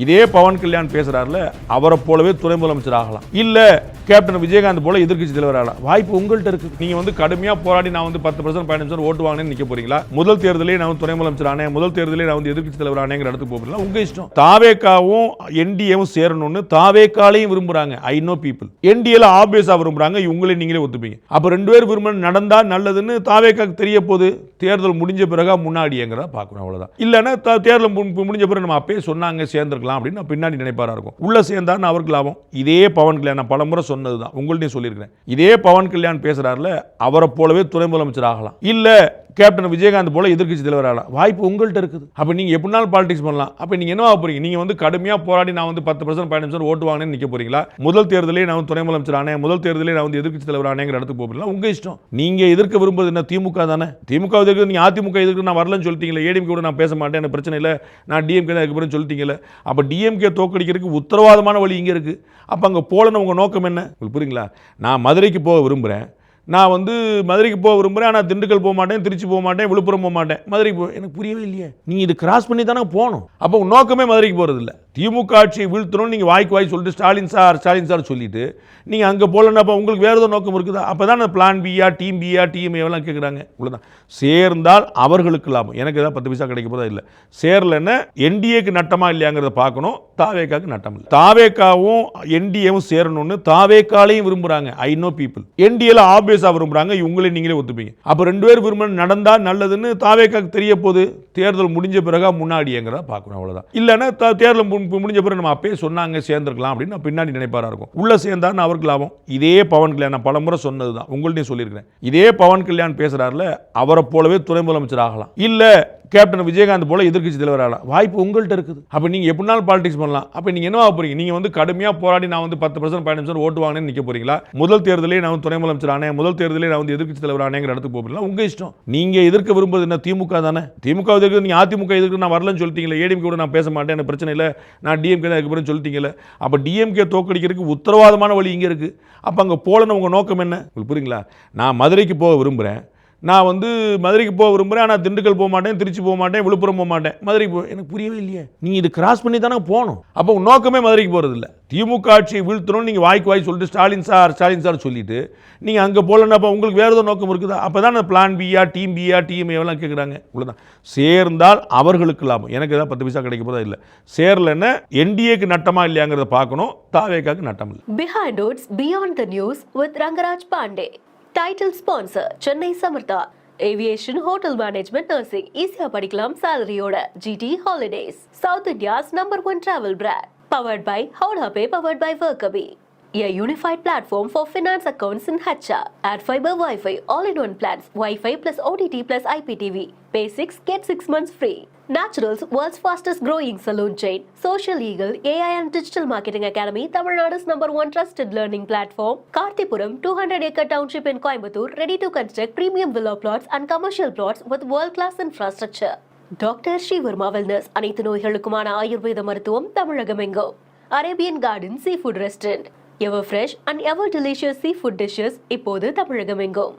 இதே பவன் கல்யாண் பேசுறாருல, அவரை போலவே துணை முதலமைச்சர் ஆகலாம், இல்ல கேப்டன் விஜயகாந்த் போல எதிர்க்கட்சி தலைவர் ஆகலாம். வாய்ப்பு உங்கள்கிட்ட இருக்கு. நீங்க வந்து கடுமையா போராடி நான் வந்து 10% 15% ஓட்டு வாங்கினேன்னு நிக்க போறீங்களா? முதல் தேர்தலே நான் துணை முதலமைச்சர் ஆனேன், முதல் தேர்தலே நான் வந்து எதிர்க்கட்சி தலைவர் ஆனேங்கிற இடத்துக்கு போறீங்களா? உங்க இஷ்டம். தாவேகாவும் என்டிஏவும் சேரணும்னு தாவேகாலையும் விரும்புறாங்க. I know people. என்டிஏல ஆப்வியஸா விரும்புறாங்க. இவங்களே நீங்களே ஒத்துப்பீங்க. அப்ப ரெண்டு பேர் விரும்ப நடந்தா நல்லதுன்னு தாவேகாக்கு தெரிய போது தேர்தல் முடிஞ்ச பிறகு முன்னாடிங்கிறத பார்க்கணும். அவ்வளவுதான். இல்லன்னா தேர்தல் முடிஞ்ச பிறகு நம்ம அப்பயே சொன்னாங்க சேர்ந்திருக்கலாம் அப்படின்னு பின்னாடி நினைப்பாரா இருக்கும். உள்ள சேர்ந்தான்னு அவருக்கு லாபம். இதே பவன் கல்யாண் நான் பலமுறை சொன்னதுதான், உங்கள்ட்டையும் சொல்லியிருக்கிறேன். இதே பவன் கல்யாண் பேசுறாருல, அவரை போலவே துணை முதலமைச்சர் ஆகலாம், இல்ல கேப்டன் விஜயகாந்த் போல எதிர்க்கட்சி தலைவர் ஆகலாம். வாய்ப்பு உங்கள்கிட்ட இருக்குது. அப்ப நீங்க எப்படினாலும் பாலிடிக்ஸ் பண்ணலாம். அப்ப நீங்க என்னவா போறீங்க? நீங்க வந்து கடுமையா போராடி நான் வந்து 10% 15% ஓட்டு வாங்கினேன்னு நிக்க போறீங்களா? முதல் தேர்தலே நான் வந்து துணை முதலமைச்சர் ஆனேன், முதல் தேர்தலே நான் வந்து எதிர்க்கட்சி தலைவர் ஆனேங்கிற இடத்துக்கு போறீங்களா? உங்க இஷ்டம். நீங்க எதிர்க்க விரும்புவது என்ன? திமுக தானே. திமுக எதிர்க்க நீங்க அதிமுக எதிர்க்க நான் வரலன்னு சொல்லிட்டீங்களே. ஏடிஎம்கே கூட நான் பேச மாட்டேன், எனக்கு பிரச்சனை இல்லை, நான் டிஎம்கே தான் அதுக்கப்புறம் சொல்லிட்டீங்களே. அப்ப டிஎம்கே தோக்கடிக்கிறதுக்கு உத்தரவாதமான வழி இங்க இருக்கு. அப்ப அங்க போலன்னு உங்க நோக்கம் என்ன? உங்களுக்கு புரியுங்களா? நான் மதுரைக்கு போக விரும்புறேன், நான் வந்து மதுரைக்கு போக விரும்புகிறேன், ஆனால் திண்டுக்கல் போக மாட்டேன், திருச்சி போக மாட்டேன், விழுப்புரம் போக மாட்டேன், மதுரைக்கு போக எனக்கு புரியவே இல்லையே. நீங்கள் இது கிராஸ் பண்ணி தானே போகணும். அப்போ உங்கள் நோக்கமே மதுரைக்கு போகிறது இல்லை. திமுக ஆட்சியை வீழ்த்தணும்னு நீங்கள் வாய்க்கு வாய் சொல்லிட்டு ஸ்டாலின் சார் சொல்லிட்டு நீங்கள் அங்கே போகலன்னா அப்போ உங்களுக்கு வேறு ஏதோ நோக்கம் இருக்குதா? அப்போ தான் பிளான் பியா, டீம் பியா, டிஎம் எல்லாம் கேட்குறாங்க. இவ்வளோதான். சேர்ந்தால் அவர்களுக்கு லாபம். எனக்கு ஏதாவது 10 பைசா கிடைக்க போதா? இல்லை. சேரலைன்னா என்டிஏக்கு நட்டமா இல்லையாங்கிறத பார்க்கணும். தாவேகாக்கு நட்டம் இல்லை. தாவேகாவும் என்டிஏவும் சேரணும்னு தாவேகாலையும் விரும்புகிறாங்க. I know people. என்டிஏல ஆப்வியஸா விரும்புறாங்க. இவங்களே நீங்களே ஒத்துப்பீங்க. அப்ப ரெண்டு பேர் விரும்ப நடந்தா நல்லதுன்னு தாவேகாக்கு தெரிய போது தேர்தல் முடிஞ்ச பிறகு முன்னாடிங்கிறத பார்க்கணும். அவ்வளவுதான். இல்லன்னா தேர்தல் முடிஞ்ச பிறகு நம்ம அப்பயே சொன்னாங்க சேர்ந்திருக்கலாம் அப்படின்னு பின்னாடி நினைப்பாரா இருக்கும். உள்ள சேர்ந்தான்னு அவருக்கு லாபம். இதே பவன் கல்யாண் நான் பலமுறை சொன்னதுதான், உங்கள்ட்டையும் சொல்லியிருக்கிறேன். இதே பவன் கல்யாண் பேசுறாருல, அவரை போலவே துணை முதலமைச்சர் ஆகலாம், இல்ல கேப்டன் விஜயகாந்த் போல எதிர்க்கட்சி தலைவர் ஆகலாம். வாய்ப்பு உங்கள்கிட்ட இருக்குது. அப்ப நீங்க எப்படினாலும் பாலிடிக்ஸ் பண்ணலாம். அப்ப நீங்க என்னவா போறீங்க? நீங்க வந்து கடுமையா போராடி நான் வந்து 10% 15% ஓட்டு வாங்கினேன்னு நிக்க போறீங்களா? முதல் தேர்தலே நான் துணை முதலமைச்சர் ஆனேன், முதல் தேர்தலே நான் வந்து எதிர்க்கட்சி தலைவர் ஆனேங்கிற இடத்துக்கு போறீங்களா? உங்க இஷ்டம். நீங்க எதிர்க்க விரும்புவது என்ன? திமுக தானே. திமுக எதிர்க்க நீங்க அதிமுக எதிர்க்க நான் வரலன்னு சொல்லிட்டீங்களே. ஏடிஎம்கே கூட நான் பேச மாட்டேன், எனக்கு பிரச்சனை இல்லை, நான் டிஎம்கே தான் அதுக்கப்புறம் சொல்லிட்டீங்களே. அப்ப டிஎம்கே தோக்கடிக்கிறதுக்கு உத்தரவாதமான வழி இங்க இருக்கு. அப்ப அங்க போலன்னு உங்க நோக்கம் என்ன? உங்களுக்கு புரியுங்களா? நான் மதுரைக்கு போக விரும்புறேன், நான் வந்து மதுரைக்கு போக விரும்புகிறேன், ஆனால் திண்டுக்கல் போக மாட்டேன், திருச்சி போக மாட்டேன், விழுப்புரம் போக மாட்டேன், மதுரைக்கு போக எனக்கு புரியவே இல்லையே. நீங்கள் இது கிராஸ் பண்ணி தானே போகணும். அப்போ உங்கள் நோக்கமே மதுரைக்கு போகிறது இல்லை. திமுக ஆட்சியை வீழ்த்தணும்னு நீங்கள் வாய்க்கு வாய் சொல்லிட்டு ஸ்டாலின் சார் சொல்லிட்டு நீங்கள் அங்கே போகலன்னா அப்போ உங்களுக்கு வேறு ஏதோ நோக்கம் இருக்குதா? அப்போ தான் பிளான் பியா, டீம் பியா, டிஎம் எல்லாம் கேட்குறாங்க. இவ்வளோதான். சேர்ந்தால் அவர்களுக்கு லாபம். எனக்கு ஏதாவது 10 பைசா கிடைக்க போதா? இல்லை. சேரலைன்னா என்டிஏக்கு நட்டமா இல்லையாங்கிறத பார்க்கணும். தாவேகாக்கு நட்டம் இல்லை. Behind Odds Beyond the News with Rangaraj Pandey. Title sponsor Chennai Samartha. Aviation Hotel Management Nursing. Easy படிக்கலாம் salary-யோட. GT Holidays. South India's #1 travel brand. Powered by Howrah Pay, powered by Workabi. A unified platform for finance accounts in HR. Add fiber Wi-Fi, all-in-one plans. Wi-Fi plus OTT plus IPTV. Pay 6, get 6 months free. Naturals, world's fastest growing saloon chain. Social Eagle, AI and Digital Marketing Academy, Tamil Nadu's #1 trusted learning platform. Karthipuram, 200-acre township in Coimbatore, ready to construct premium villa plots and commercial plots with world-class infrastructure. Dr. Srivarma Wellness, அனைத்து நோய்களுக்குமான ஆயுர்வேத மருத்துவம் தமிழகமெங்கும். Arabian Garden Seafood Restaurant. Ever fresh and ever delicious seafood dishes இப்போது தமிழகமெங்கும்.